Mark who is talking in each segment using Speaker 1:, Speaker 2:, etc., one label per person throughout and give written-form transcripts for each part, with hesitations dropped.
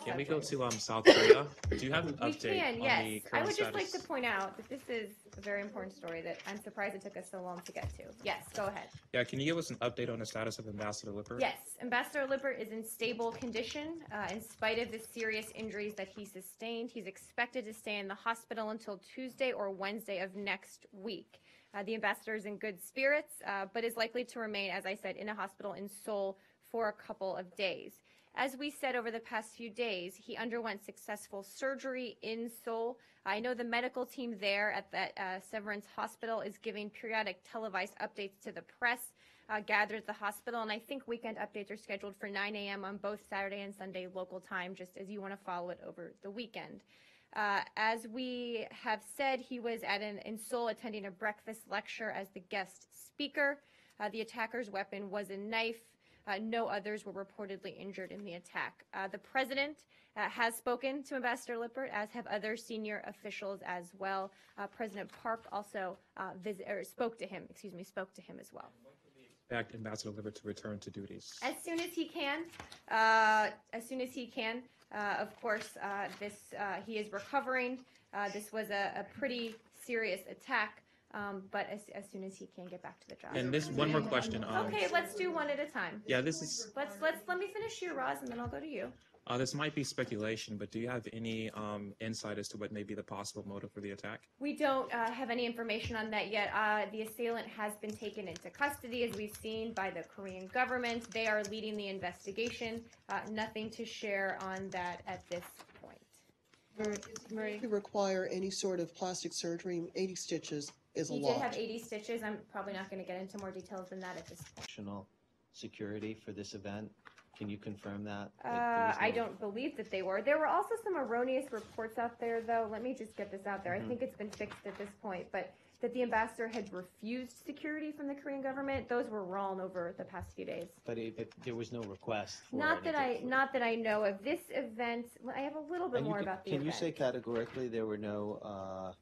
Speaker 1: Can we
Speaker 2: subject.
Speaker 1: go to South Korea? Do you have an
Speaker 2: We
Speaker 1: update
Speaker 2: can,
Speaker 1: on
Speaker 2: yes.
Speaker 1: the current
Speaker 2: I would just like
Speaker 1: status?
Speaker 2: to point out that this is a very important story that I'm surprised it took us so long to get to. Yes, go ahead.
Speaker 1: Yeah, can you give us an update on the status of Ambassador Lippert?
Speaker 2: Yes, Ambassador Lippert is in stable condition in spite of the serious injuries that he sustained. He's expected to stay in the hospital until Tuesday or Wednesday of next week. The ambassador is in good spirits, but is likely to remain, as I said, in a hospital in Seoul for a couple of days. As we said over the past few days, he underwent successful surgery in Seoul. I know the medical team there at that Severance Hospital is giving periodic televised updates to the press gathered at the hospital, and I think weekend updates are scheduled for 9 a.m. on both Saturday and Sunday local time, just as you want to follow it over the weekend. As we have said, he was in Seoul attending a breakfast lecture as the guest speaker. The attacker's weapon was a knife. No others were reportedly injured in the attack. The president has spoken to Ambassador Lippert, as have other senior officials as well. President Park also spoke to him as well.
Speaker 1: Expect Ambassador Lippert to return to duties?
Speaker 2: As soon as he can. Of course, he is recovering. This was a pretty serious attack. But as soon as he can get back to the job.
Speaker 1: And this one more question.
Speaker 2: Okay, let's do one at a time.
Speaker 1: Yeah, this is.
Speaker 2: Let me finish you, Roz, and then I'll go to you.
Speaker 1: This might be speculation, but do you have any insight as to what may be the possible motive for the attack?
Speaker 2: We don't have any information on that yet. The assailant has been taken into custody, as we've seen, by the Korean government. They are leading the investigation. Nothing to share on that at this point.
Speaker 3: Marie? Do you require any sort of plastic surgery? 80 stitches is a lot.
Speaker 2: He did have 80 stitches. I'm probably not going to get into more details than that at this point.
Speaker 4: Additional security for this event. Can you confirm that?
Speaker 2: I don't believe that they were. There were also some erroneous reports out there, though. Let me just get this out there. I think it's been fixed at this point, but that the ambassador had refused security from the Korean government. Those were wrong over the past few days.
Speaker 4: But there was no request for
Speaker 2: not that I know of. This event, I have a little bit more about the event.
Speaker 4: Can you say categorically there were no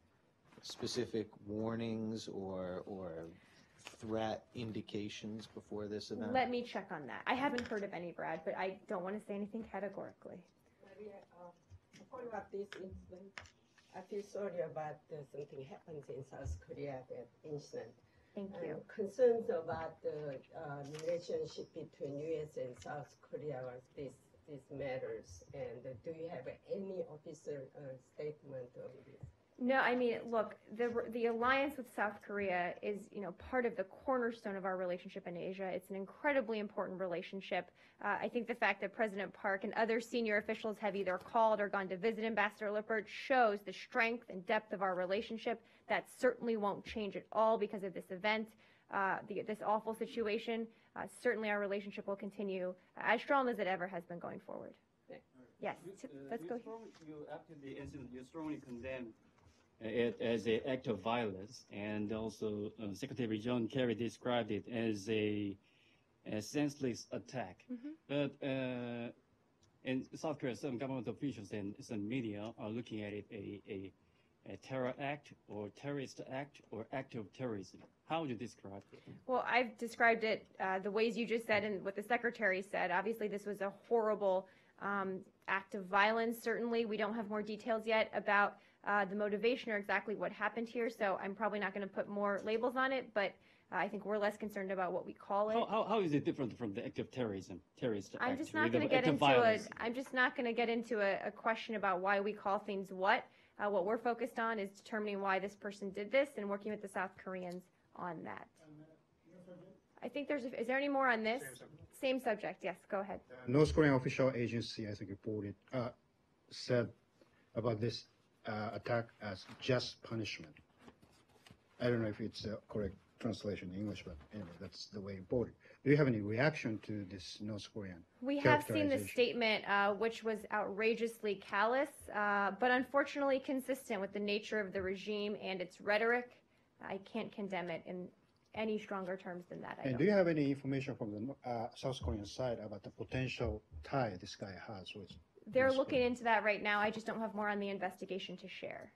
Speaker 4: specific warnings or threat indications before this event?
Speaker 2: Let me check on that. I haven't heard of any, Brad, but I don't want to say anything categorically.
Speaker 5: Following up this incident, I feel sorry about something happens in South Korea, that incident.
Speaker 2: Thank you.
Speaker 5: Concerns about the relationship between U.S. and South Korea was these matters, and do you have any official statement on this?
Speaker 2: No, I mean, look, the alliance with South Korea is, part of the cornerstone of our relationship in Asia. It's an incredibly important relationship. I think the fact that President Park and other senior officials have either called or gone to visit Ambassador Lippert shows the strength and depth of our relationship. That certainly won't change at all because of this event, this awful situation. Certainly our relationship will continue as strong as it ever has been going forward. Yes, let's go.
Speaker 6: After the incident, you strongly condemn it as an act of violence, and also Secretary John Kerry described it as a senseless attack. But in South Korea, some government officials and some media are looking at it a terror act or terrorist act or act of terrorism. How would you describe it?
Speaker 2: Well, I've described it the ways you just said and what the Secretary said. Obviously, this was a horrible act of violence. Certainly, we don't have more details yet about the motivation or exactly what happened here, so I'm probably not going to put more labels on it, but I think we're less concerned about what we call it.
Speaker 6: How is it different from the act of terrorism, terrorist act?
Speaker 2: I'm just not going to get into a question about why we call things what. What we're focused on is determining why this person did this and working with the South Koreans on that. I think is there any more on this? Same subject, yes, go ahead.
Speaker 7: North Korean official agency, I think, said about this attack as just punishment. I don't know if it's a correct translation in English, but anyway, that's the way reported. Do you have any reaction to this North Korean?
Speaker 2: We have seen the statement, which was outrageously callous, but unfortunately consistent with the nature of the regime and its rhetoric. I can't condemn it in any stronger terms than that.
Speaker 7: And do you have any information from the South Korean side about the potential tie this guy has with?
Speaker 2: They're looking into that right now. I just don't have more on the investigation to share.